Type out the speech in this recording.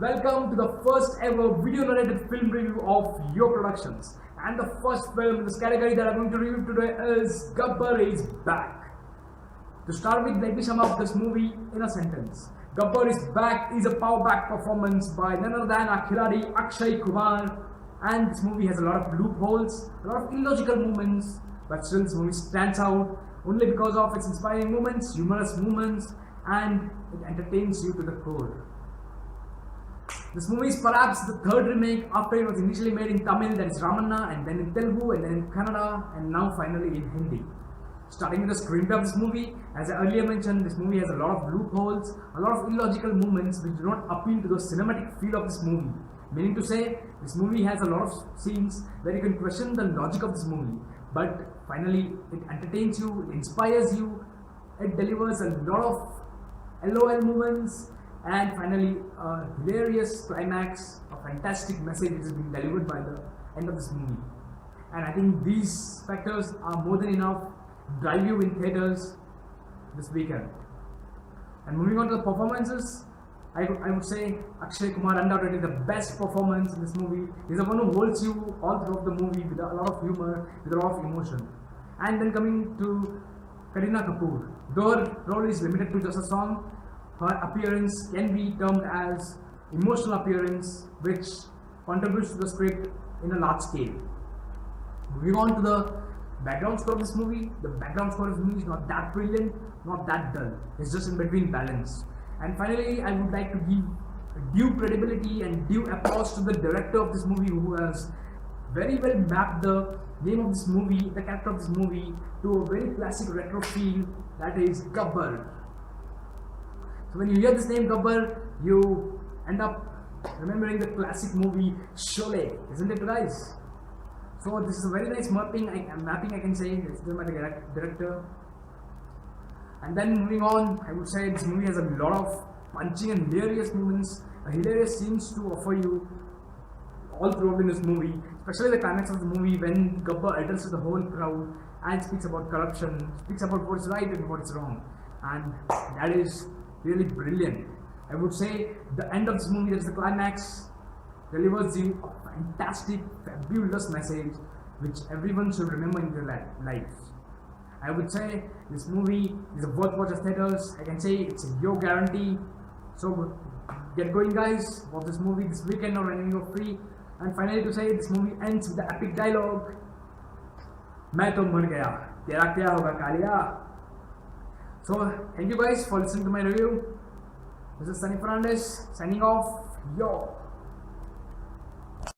Welcome to the first ever video narrated film review of your productions. And the first film in this category that I'm going to review today is Gabbar is Back. To start with, let me sum up this movie in a sentence. Gabbar is Back is a power back performance by none other than our Khiladi Akshay Kumar. And this movie has a lot of loopholes, a lot of illogical movements, but still this movie stands out only because of its inspiring moments, humorous moments, and it entertains you to the core. This movie is perhaps the third remake after it was initially made in Tamil, that is Ramanna, and then in Telugu, and then in Kannada, and now finally in Hindi. Starting with the screenplay of this movie, as I earlier mentioned, this movie has a lot of loopholes, a lot of illogical movements which do not appeal to the cinematic feel of this movie. Meaning to say, this movie has a lot of scenes where you can question the logic of this movie, but finally it entertains you, it inspires you, it delivers a lot of LOL moments, and finally a hilarious climax, a fantastic message which is being delivered by the end of this movie. And I think these factors are more than enough to drive you in theaters this weekend. And moving on to the performances, I would say Akshay Kumar undoubtedly the best performance in this movie. He's the one who holds you all throughout the movie with a lot of humor, with a lot of emotion. And then coming to Kareena Kapoor, though her role is limited to just a song, her appearance can be termed as emotional appearance, which contributes to the script in a large scale. Moving on to the background score of this movie, the background score of this movie is not that brilliant, not that dull. It's just in between balance. And finally, I would like to give due credibility and due applause to the director of this movie, who has very well mapped the name of this movie, the character of this movie, to a very classic retro feel, that is Gabbar. So when you hear this name Gabbar, you end up remembering the classic movie Sholay, isn't it, guys? So this is a very nice mapping I can say. It's done by the director. And then moving on, I would say this movie has a lot of punching and hilarious moments, hilarious scenes to offer you all throughout in this movie, especially the climax of the movie when Gabbar addresses the whole crowd and speaks about corruption, speaks about what's right and what's wrong. And that is really brilliant. I would say the end of this movie, that's the climax, delivers you a fantastic, fabulous message which everyone should remember in their lives. I would say this movie is a worth watch at theaters. I can say it's a yo guarantee. So get going, guys. Watch this movie this weekend or when you're free. And finally to say, this movie ends with the epic dialogue, "मैं तो मर गया, तेरा क्या होगा Kaliya." So thank you guys for listening to my review. This is Sunny Fernandez signing off. Yo.